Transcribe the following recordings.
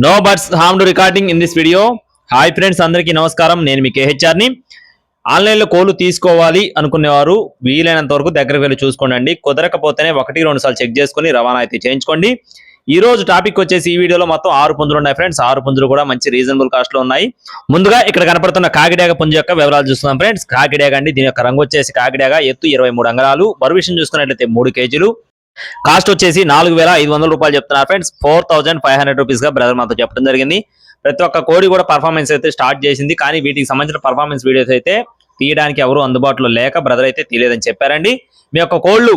No butts harm to recording in this video. Hi friends, అందరికీ నమస్కారం. నేను మీ కేహెచ్ఆర్ని. ఆన్లైన్లో కోళ్లు తీసుకోవాలి అనుకునేవారు వీలైనంత వరకు దగ్గరకు వెళ్ళి చూసుకోండి. కుదరకపోతేనే 1-2 సార్లు చెక్ చేసుకుని రవాణా అయితే చేయించుకోండి. ఈ రోజు టాపిక్ వచ్చేసి ఈ వీడియోలో మొత్తం 6 పుంజులు ఉన్నాయి ఫ్రెండ్స్. 6 పుంజులు కూడా మంచి రీజనబుల్ కాస్ట్ లో ఉన్నాయి. ముందుగా ఇక్కడ కనపడుతున్న కాకిడేగ పుంజు యొక్క వివరాలు చూస్తున్నాం ఫ్రెండ్స్. కాకిడేగ అండి, దీని యొక్క రంగు వచ్చేసి కాకిడేగ, ఎత్తు 23 అంగుళాలు, బరువు విషయం చూసుకున్నట్లయితే 3 కేజీలు. కాస్ట్ వచ్చేసి 4,500 రూపాయలు చెప్తున్నారు ఫ్రెండ్స్. 4,500 రూపీస్ గా బ్రదర్ మాతో చెప్పడం జరిగింది. ప్రతి ఒక్క కోడి కూడా పర్ఫార్మెన్స్ అయితే స్టార్ట్ చేసింది, కానీ వీటికి సంబంధించిన పర్ఫార్మెన్స్ వీడియోస్ అయితే తీయడానికి ఎవరు అందుబాటులో లేక బ్రదర్ అయితే తీయలేదని చెప్పారండి. మీ యొక్క కోళ్లు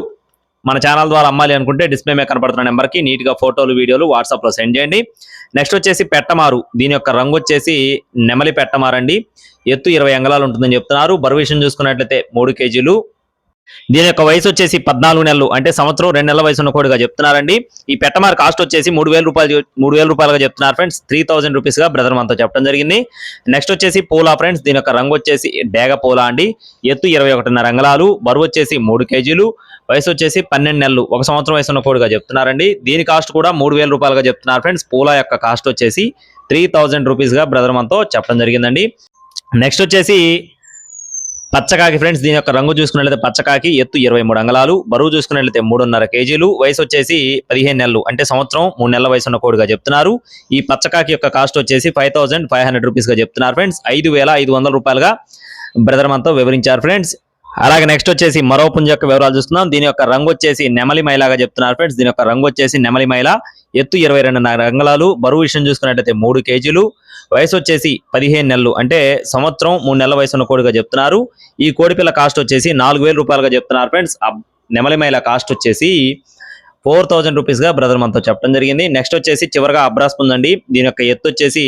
మన ఛానల్ ద్వారా అమ్మాలి అనుకుంటే డిస్ప్లే మీద కనపడుతున్న నెంబర్కి నీట్ గా ఫోటోలు వీడియోలు వాట్సాప్ లో సెండ్ చేయండి. నెక్స్ట్ వచ్చేసి పెట్టమారు, దీని యొక్క రంగు వచ్చేసి నెమలి పెట్టమారండి. ఎత్తు 20 అంగుళాలు ఉంటుందని చెప్తున్నారు. బరువు విషయం చూసుకున్నట్లయితే 3 కేజీలు. దీని యొక్క వయసు వచ్చేసి 14 నెలలు, అంటే సంవత్సరం 2 నెలల వయసు ఉన్న కోడిగా చెప్తున్నారండి. ఈ పెట్టమార్ కాస్ట్ వచ్చేసి 3,000 రూపాయలుగా చెప్తున్నారు ఫ్రెండ్స్. 3,000 రూపీస్ గా బ్రదర్ మనతో చెప్పడం జరిగింది. నెక్స్ట్ వచ్చేసి పూలా ఫ్రెండ్స్, దీని యొక్క రంగు వచ్చేసి డేగ పూలా అండి. ఎత్తు 21 అంగుళాలు, బరువు వచ్చేసి 3 కేజీలు, వయసు వచ్చేసి 12 నెలలు, 1 సంవత్సరం వయసు ఉన్న కోడిగా చెప్తున్నారండి. దీని కాస్ట్ కూడా 3,000 రూపాయలుగా చెప్తున్నారు ఫ్రెండ్స్. పూలా యొక్క కాస్ట్ వచ్చేసి 3,000 రూపీస్ గా బ్రదర్ మనతో చెప్పడం జరిగిందండి. నెక్స్ట్ వచ్చేసి పచ్చకాకి ఫ్రెండ్స్, దీని యొక్క రంగు చూసుకున్నట్లయితే పచ్చకాకి, ఎత్తు 23 అంగుళాలు, బరువు చూసుకున్నట్లయితే 3.5 కేజీలు, వయసు వచ్చేసి 15 నెలలు, అంటే సంవత్సరం 3 నెలల వయసు ఉన్న కోడిగా చెప్తున్నారు. ఈ పచ్చకాకి యొక్క కాస్ట్ వచ్చేసి 5,500 రూపీస్ గా చెప్తున్నారు ఫ్రెండ్స్. 5,500 రూపాయలుగా బ్రదర్ మనతో వివరించారు ఫ్రెండ్స్. అలాగే నెక్స్ట్ వచ్చేసి మరో పుంజ యొక్క వివరాలు చూస్తున్నాం. దీని యొక్క రంగు వచ్చేసి నెమలి మైలాగా చెప్తున్నారు ఫ్రెండ్స్. దీని యొక్క రంగు వచ్చేసి నెమలి మైల, ఎత్తు 22 అంగుళాలు, బరువు విషయం చూసుకున్నట్లయితే 3 కేజీలు, వయసు వచ్చేసి 15 నెలలు, అంటే సంవత్సరం 3 నెలల వయసు ఉన్న కోడిగా చెప్తున్నారు. ఈ కోడి పిల్ల కాస్ట్ వచ్చేసి 4,000 రూపాయలుగా చెప్తున్నారు ఫ్రెండ్స్. నెమలి మైల కాస్ట్ వచ్చేసి 4,000 రూపీస్ గా బ్రదర్ మనతో చెప్పడం జరిగింది. నెక్స్ట్ వచ్చేసి చివరిగా అబ్రాస్ పుంజండి. దీని యొక్క ఎత్తు వచ్చేసి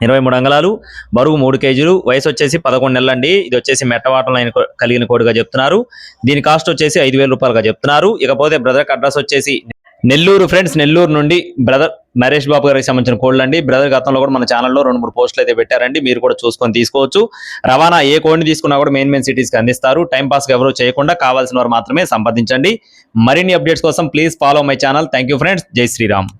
23 అంగుళాలు, బరువు 3 కేజీలు, వయసు వచ్చేసి 11 నెలలు అండి. ఇది వచ్చేసి మెట్టవాటం లైన్ కలిగిన కోడిగా చెప్తున్నారు. దీని కాస్ట్ వచ్చేసి 5,000 రూపాయలుగా చెప్తున్నారు. ఇకపోతే బ్రదర్ అడ్రస్ వచ్చేసి నెల్లూరు ఫ్రెండ్స్. నెల్లూరు నుండి బ్రదర్ నరేష్ బాబు గారికి సంబంధించిన కోళ్ళు అండి. బ్రదర్ గతంలో కూడా మన ఛానల్లో 2-3 పోస్టులు అయితే పెట్టారండి, మీరు కూడా చూసుకొని తీసుకోవచ్చు. రవాణా ఏ కోడిని తీసుకున్నా కూడా మెయిన్ సిటీస్కి అందిస్తారు. టైం పాస్కి ఎవరు చేయకుండా కావాల్సిన వారు మాత్రమే సంప్రదించండి. మరిన్ని అప్డేట్స్ కోసం please follow my channel. Thank you friends. జై శ్రీరామ్.